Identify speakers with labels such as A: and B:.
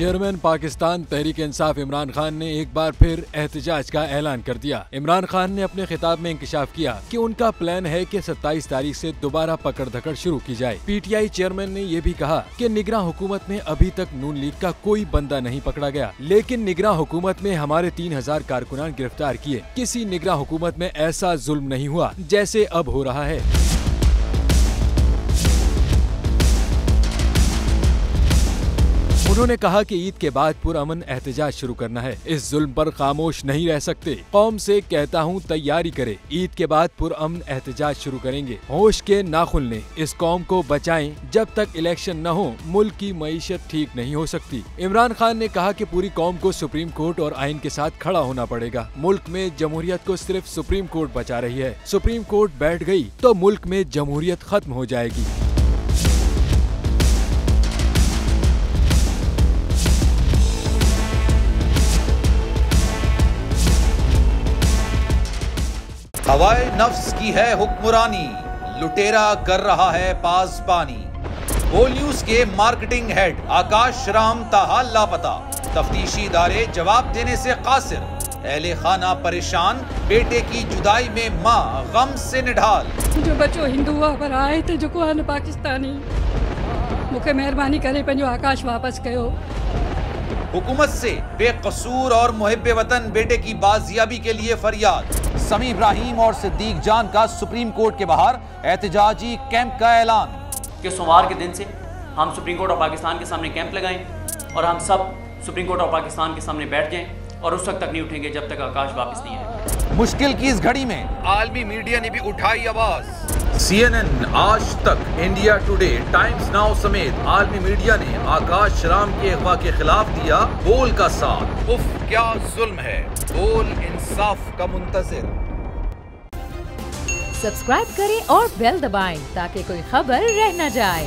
A: Chairman Pakistan Tehreek Insaf Imran Khan ने एक बार फिर एहतजाज का ऐलान कर दिया। इमरान खान ने अपने खिताब में इंकशाफ किया कि उनका प्लान है कि 27 तारीख से दोबारा पकड़ धकड़ शुरू की जाए। पीटीआई चेयरमैन ने ये भी कहा कि निगरान हुकूमत में अभी तक नून लीग का कोई बंदा नहीं पकड़ा गया, लेकिन निगरान हुकूमत में हमारे 3000 कारकुनान गिरफ्तार किए। किसी निगरान हुकूमत में ऐसा जुल्म नहीं हुआ जैसे अब हो रहा है। उन्होंने कहा कि ईद के बाद पुरअमन एहतजाज शुरू करना है। इस जुल्म पर खामोश नहीं रह सकते। कौम से कहता हूँ तैयारी करे, ईद के बाद पुरअमन एहतजाज शुरू करेंगे। होश के नाखुन लें, इस कौम को बचाएं। जब तक इलेक्शन न हो मुल्क की मईशत ठीक नहीं हो सकती। इमरान खान ने कहा कि पूरी कौम को सुप्रीम कोर्ट और आइन के साथ खड़ा होना पड़ेगा। मुल्क में जमहूरियत को सिर्फ सुप्रीम कोर्ट बचा रही है। सुप्रीम कोर्ट बैठ गई तो मुल्क में जमहूरियत खत्म हो जाएगी।
B: हवाए नफ्स की है हुक्मरानी, लुटेरा कर रहा है पासबानी। बोल न्यूज के मार्केटिंग हेड आकाश राम ताहाल लापता, तफ्तीशी इदारे जवाब देने से कासिर। अहले खाना परेशान, बेटे की जुदाई में माँ गम से निढाल।
C: जो बच्चो हिंदू पर आए थे जो को पाकिस्तानी, मुझे मेहरबानी करे पंहिंजो आकाश वापस कयो।
B: हुकूमत से बेकसूर और मुहिब्बे वतन बेटे की बाजियाबी के लिए फरियाद। समी इब्राहिम और सिद्दीक जान का सुप्रीम कोर्ट के बाहर एहतजाजी कैंप का ऐलान
D: कि सोमवार के दिन से हम सुप्रीम कोर्ट ऑफ पाकिस्तान के सामने कैंप लगाएं और हम सब सुप्रीम कोर्ट ऑफ पाकिस्तान के सामने बैठ जाएं और उस वक्त तक नहीं उठेंगे जब तक आकाश वापस नहीं आए।
B: मुश्किल की इस घड़ी में आलमी मीडिया ने भी उठाई आवाज। CNN, आज तक, इंडिया टुडे, टाइम्स नाउ समेत आलमी मीडिया ने आकाश राम के अगवा के खिलाफ दिया बोल का साथ। उफ क्या जुल्म है, बोल इंसाफ का मुंतजिर।
E: सब्सक्राइब करें और बेल दबाएं ताकि कोई खबर रह न जाए।